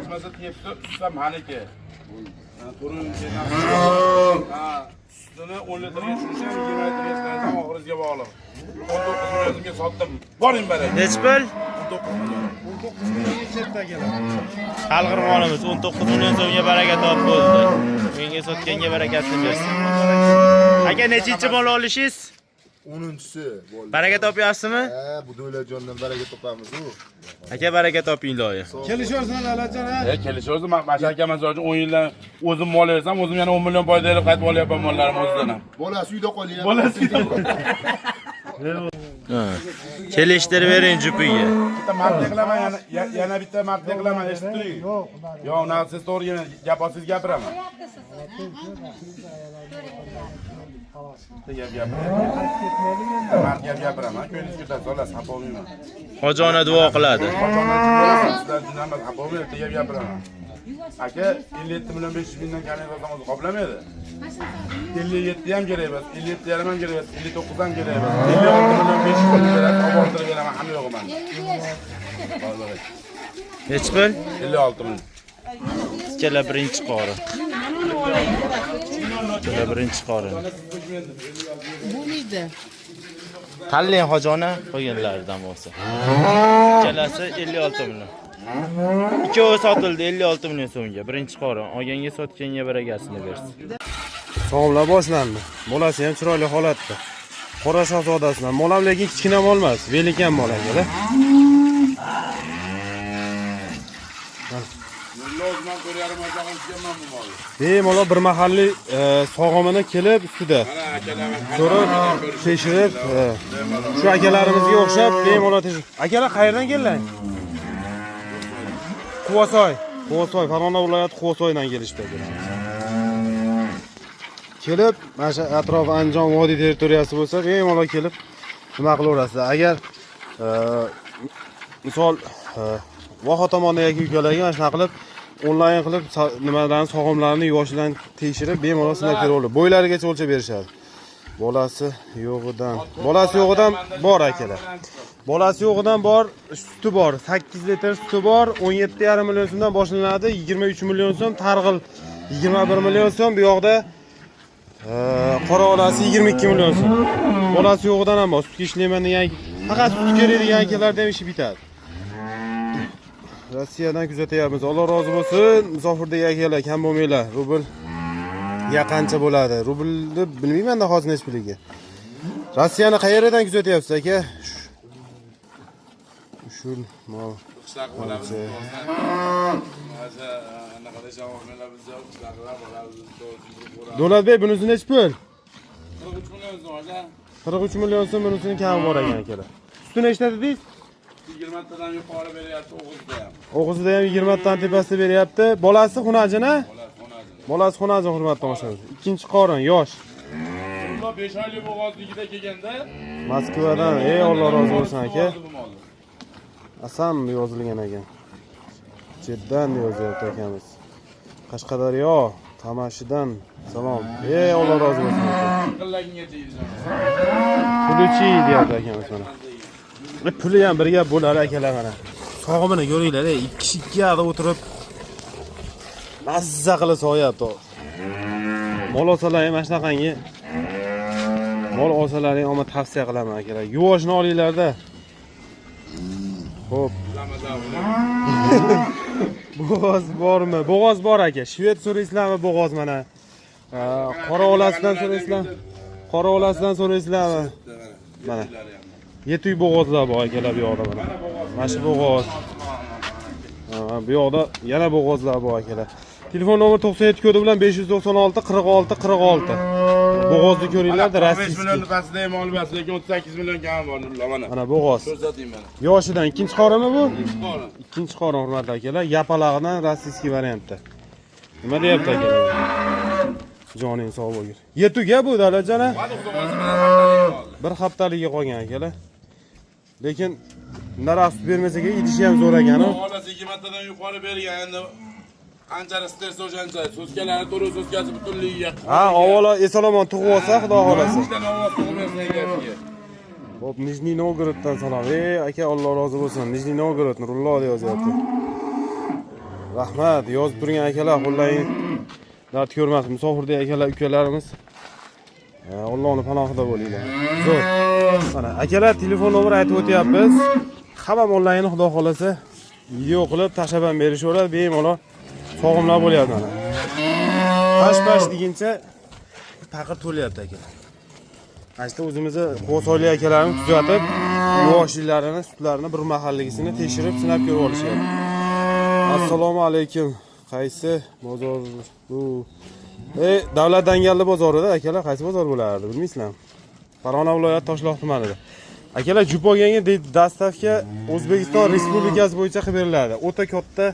Kesmasa tepsi tutsam haniki. Turun Sütünü 10 litreye tushirishim, 20 litreye chiqarsam oxirizga bog'liq. 19 millionga sotdim. Boring beradi. Nech pul? 19 million. 19 millionga chetda keladi. Qalg'irmonimiz 19 million so'mga baraka top bo'ldi. Menga sotganga barakatli bersin. Aka nechinchi mol olishingiz? 10-chi bo'ldi. Baraka topyapsizmi? Bu Do'lajondan baraka topamiz u. Aka baraka topinglar. Kelishaversan Alajon ha? Kelishaversa, mana aka masol uchun 10 yildan o'zim mol bersam, o'zim yana 10 million foyda berib qaytib olyapman mollarim o'zidan ham. Bolasi uyda qolyapti. Bolasi Kelishtirib bering jupiga. bitta martya qilaman, yana bitta martya qilaman, eshitdingiz? Yo'q, unaqa siz to'g'ri gap olsangiz gapiraman. Gap gapiraman, ko'nglingiz ko'tarsa olasiz, xafa bo'lmayman. Hojona duo qiladi. Gap gapiraman. Aka 57 million 500 mingdan kalay olsam o'zi qoplamaydi. 57 ham kerak emas, 57 yarim ham kerak emas, 59 ham kerak emas. 56 million 500 ming berib obortirib beraman, hamma yo'q menda. Nech pul? 56 million. Ikkala birinchi qori. Ikkala birinchi qori. Bo'lmaydi. Tanlang hojona qo'yganlaridan bo'lsa. Ikkalasi 56 million. Ikkovi sotildi 56 million so'mga. Birinchi qori. Olganga sotganga barakasini bersin. Savomlar boshlandi. Bolasi ham chiroyli holatda. Qora shahzodasidan. Mol ham lekin kichkina mol emas, velikan mol aka-da. Lozman ko'ryarim achag'im tugaman bu molni. Bemalol bir mahalliy sog'omini kelib ustida. Mana akalarim So'rab, tekshirib, shu akalarimizga o'xshab bemalol tekshirib. Akalar qayerdan kelgan? Quvasoy, Farg'ona viloyati Quvasoydan kelishdi. Kelib, mana shu atrof Andijon vodiy territoriyasi bo'lsa, bemalol kelib nima qilaverasiz. Agar misol voha tomondagi ukalarga mana shuna qilib onlayn qilib nimalarni sog'omlarini yoshidan tekshirib bemalol sinab ko'raveradi. Bo'ylarigacha o'lchab berishadi. Bolasi yo'g'idan bor akalar. Bolasi yo'g'idan bor, suti bor, 8 litr suti bor, 17,5 million so'mdan boshlanadi, 23 million so'm, targ'il 21 million so'm, bu yoqda qora olasi 22 million so'm. Bolasi yo'g'idan ham bor, sutga ishlayman degan, faqat sut kerak degan akalarda ham ishi bitadi. Rossiyadan kuzatyapmiz. Alloh rozi bo'lsin. Musofirdagi akalar kam bo'lmanglar. Rubl yaqincha bo'ladi. Rublni bilmayman-da hozir nech puliga. Rossiyani qayerdan kuzatyapsiz aka? Shu mol. qishloq bolamiz. Anaqa javoblar bizga qishloqlar bolamiz. Do'latbek bunisi nech pul? 43 million so'm. 43 million so'm bunisini kami bor ekan akalar. Suti nechta dedingiz? 20 tadan yuqori beryapti O'g'izda ham. O'g'izda ham 20 tadan tepasida beryapti. Bolasi xunajini? Bolasi xunajin hurmatli tomoshabin. Ikkinchi qorin, yosh. Ular 5 oylik bo'g'ozligida kelganda Moskvadan, Alloh rozi bo'lsin aka. Asam yozilgan ekan. Chetdan yozyapti akamiz. Qashqadaryo, Qamashidan salom. Alloh rozi bo'lsin aka. qillagingacha yeysan. Puluchi deyapti akamiz mana. Puli ham birga bo'ladi akalar mana. Sog'imini ko'ringlar, ikki kishi ikki yoqda o'tirib mazza qilib so'yapti. Mol olsalaring mana shunaqangi mol olsalaring omma tavsiya qilaman akalar. Yuvoshni olinglar-da. Xo'p. Bo'g'oz bormi? Bo'g'oz bor aka. Shved so'raysizlarmi bo'g'oz mana? Qora olasidan so'raysizlarmi? Qora olasidan so'raysizlarmi? Mana. Yetuy bo'g'ozlar bor akalar bu yoqda mana. Mana shu bo'g'oz. Bu yoqda yana bo'g'ozlar bor akalar. Telefon nomeri 97 kodi bilan 596 46 46. Bo'g'ozni ko'ringlar-da, rossiyskiy. 5 million pastida ham olmas, lekin 38 million kam bor mana. Mana bo'g'oz. Ko'rsating mana. Yoshidan ikkinchi qorimi bu? Qorin. Ikkinchi qorin hurmatli akalar, yapalag'idan rossiyskiy variantda. Nima deyapti akalar? Joning sog' bo'lgin. Yetuga bu Dalajon. Bir haftaligiga qolgan akalar. Lekin narx bermasaga idishi ham zo'r ekan-ku. Bolasi 20 tadan yuqori bergan, endi qanchalik stress o'shancha so'zkalari to'g'ri so'zkasi butunligiga. Ha, avvalo esalomon tug'ib olsa, xudo xolasa. Ishdan ovoz tug'ilmasin gapiga. Hop, Nijniy Novgoroddan salom. Aka, Alloh rozi bo'lsin. Nijniy Novgorod Nurullo deb yozyapti. Rahmat, yozib turgan akalar, qo'llaring dard ko'rmasin. Musofirda akalar, ukalarimiz. Allohning panohida bo'linglar. Zo'r. Mana akalar telefon nomeri aytib o'tyapmiz. Hamma onlayn xudo xolasa video qilib tashlab ham berishaveradi, bemalol sog'imlar bo'lyapti mana. Pash deguncha paqir to'layapti akalar. Ashta o'zimizni qo'soyli akalarimiz kuzatib, yoshliklarini, sutlarini bir mahalligisini tekshirib, sinab ko'rib olishyapti. Assalomu alaykum. Qaysi bozor bu? Davlat dangalli bozorida akalar, qaysi bozor bo'lardi, bilmaysizlarmi? Farg'ona viloyati Toshloq tumanida. Akalar jup olganga dastavka O'zbekiston Respublikasi bo'yicha qilib beriladi. O'ta katta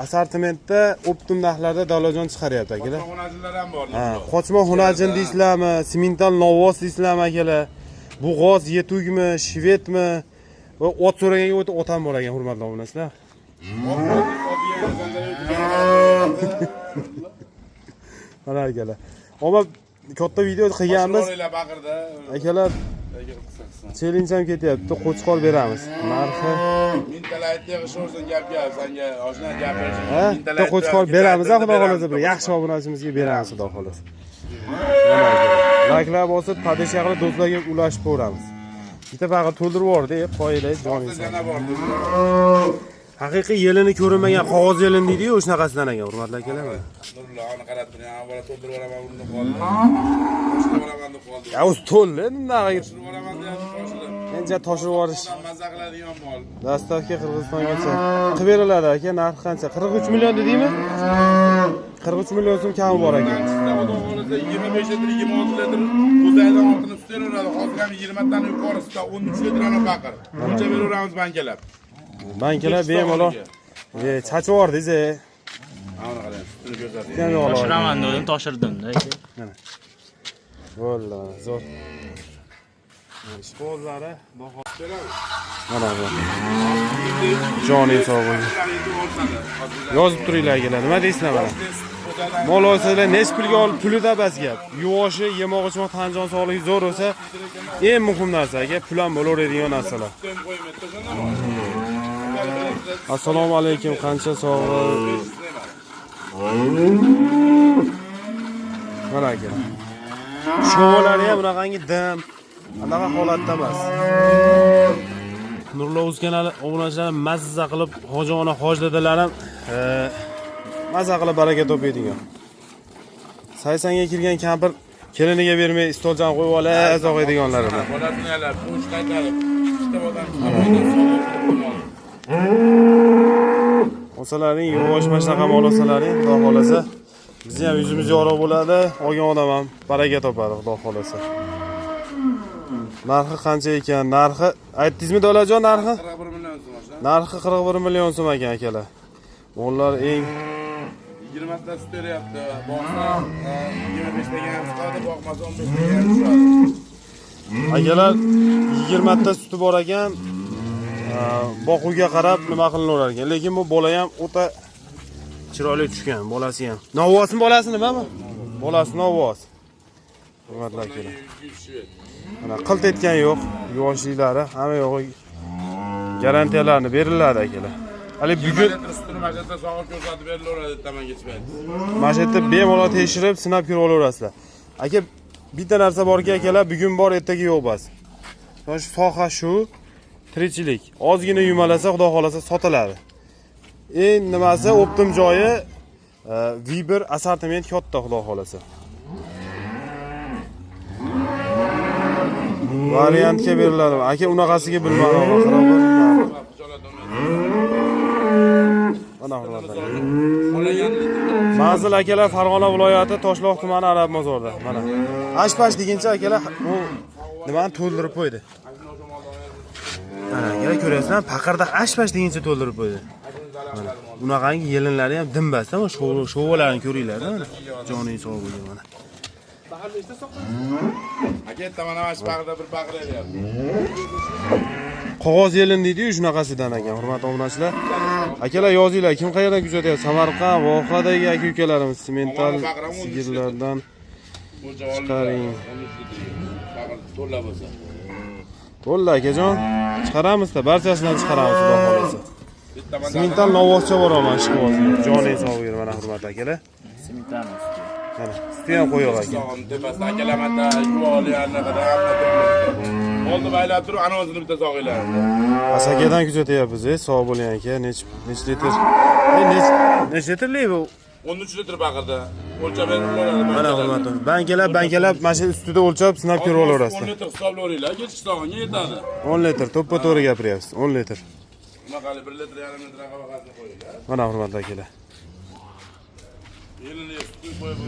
assortimentda optim narxlarda davlatjon chiqaryapti akalar. Xonajinlar ham bor. Ha, qochma xonajin deysizlarmi, simental novvos deysizlarmi akalar? Bu g'oz yetugmi, shvedmi? Va ot so'raganga o'ta otam bor ekan, hurmatli obunachilar. Mana akalar. Ammo katta video qilganmiz. Akalar challenge ham ketyapti. Qo'chqor beramiz. Narxi Mintalaytga sho'rsan gap senga oshna gapirish. Bitta qo'chqor beramiz, xudo xolasa bir yaxshi obunachimizga beramiz, xudo xolasa. Layklar bosib, podeshga qilib do'stlarga ulashib qo'yamiz. Bitta faqat to'ldirib yubordi, qo'yilay joningiz. Haqiqiy yelini ko'rinmagan qog'oz yelin deydi-yu, o'shanaqasidan ekan, hurmatli akalar. Nurullo, ana qarab turing, avvalo to'ldirib yuboraman, unda qoldi. Toshirib yuboraman deb qoldi. Ya o'zi to'ldi, bundaqa. Toshirib yuboraman deb toshirib. Endi toshirib yuborish. Mazza qiladigan mol. Dastavka Qirg'izistongacha qilib beriladi aka. Narxi qancha? 43 million dedingmi? 43 million so'm kami bor ekan. 25 litr, 26 litr o'zaydan ortini sutaveradi. Hozir ham 20 dan yuqorisida 13 litrani baqir. Buncha beraveramiz bankalar. Bankalar bemalol. Chachib yubordingiz. Mana qarang, sutini ko'rsating. Toshiraman dedim, toshirdim-da. Mana. Bo'ldi, zo'r. Ishqozlari baho beramiz. Mana bu. Joning sog' bo'ling. Yozib turinglar akalar, nima deysizlar mana? Mol olsalar necha pulga olib, pulida bas gap. Yuvoshi, yemog'ichmoq, tanjon sog'ligi zo'r bo'lsa, eng muhim narsa aka, pul ham bo'laveradigan narsalar. Assalomu alaykum, qancha sog'lik. Mana aka. Sho'lari ham bunaqangi dim, anaqa holatda emas. Nurlo o'z kanali obunachilarni mazza qilib, hojona hojdadalarim mazza qilib baraka topadigan. 80ga kirgan kampir keliniga bermay stoldan qo'yib olib sog'aydiganlarida. Bolasini alab, qo'sh qaytarib, ikkita odam Osalaring yuvosh mashaqa mol osalaring, xudo xolasa bizni ham yuzimiz yorug' bo'ladi, olgan odam ham baraka topadi, xudo xolasa. Narxi qancha ekan? Narxi aytdingizmi Dolajon narxi? 41 million so'm o'sha. Narxi 41 million so'm ekan akalar. Mollar eng 20 ta sut beryapti. Boqsa 25 taga ham chiqadi, boqmasa 15 taga ham tushadi. Akalar 20 ta suti bor ekan. Boquvga qarab nima qilinaverar ekan. Lekin bu bola ham o'ta chiroyli tushgan, bolasi ham. Novvosmi bolasi nimami? Bolasi novvos. Hurmatli akalar. Mana qilt etgan yo'q, yoshliklari hamma yo'g'i garantiyalarni beriladi akalar. Hali bugun sutini majatda sog'ib ko'rsatib berilaveradi taman kechmaydi. Majatda bemalol tekshirib, sinab ko'rib olaverasizlar. Aka, bitta narsa borki akalar, bugun bor, ertaga yo'q bas. Shu soha shu, tirikchilik. Ozgina yumalasa, xudo xolasa sotiladi. Eng nimasi optim joyi Viber assortiment katta, xudo xolasa. Variantga beriladi. Aka, unaqasiga bilmadim, qarab ko'ring. Mana hurmatlar. Manzil akalar Farg'ona viloyati Toshloq tumani Arab mozorida. Mana. Ashpash deguncha akalar u nimani to'ldirib qo'ydi. Mana akalar ko'ryapsizlar, paqirda ashpash deguncha to'ldirib qo'ydi. Mana. Unaqangi yelinlari ham dimbasda, mana sho'valarni ko'ringlar-da mana. Joning sog' bo'lgan mana. Aka, tamana mana shu paqirda bir paqir beryapti. Qog'oz yelin deydi-yu, shunaqasidan ekan, hurmatli obunachilar. Akalar yozinglar, kim qayerdan kuzatyapti? Samarqand, Vohadagi aka-ukalarimiz semental sigirlardan chiqaring. Paqir to'la bo'lsa. Bo'ldi akajon, chiqaramiz-da, barchasidan chiqaramiz, xudo xolasa. Bitta Simental novvoscha bor mana shu qog'ozda. Joning sog'ib yur mana hurmatli akalar. Simitani usti. Mana usti ham qo'yoq aka. Tepasida akalamata, yuvoliyarni qadar hamma turibdi. Oldi baylab turib, anozini bitta sog'inglar. Asakadan kuzatyapmiz, sog' bo'ling aka. Nech litr? Nech litrli bu? 13 litr baqirdi. O'lchab berib bo'ladi. Mana hurmatli. Bankalab mashina ustida o'lchab, sinab ko'rib olaverasiz. 10 litr hisoblayveringlar, kechki sog'inga yetadi. 10 litr, to'ppa-to'g'ri gapiryapsiz. 10 litr. Bunaqali 1 litr, yarim litr qavaqasini qo'yinglar. Mana hurmatli akalar. Yelini sut qo'yib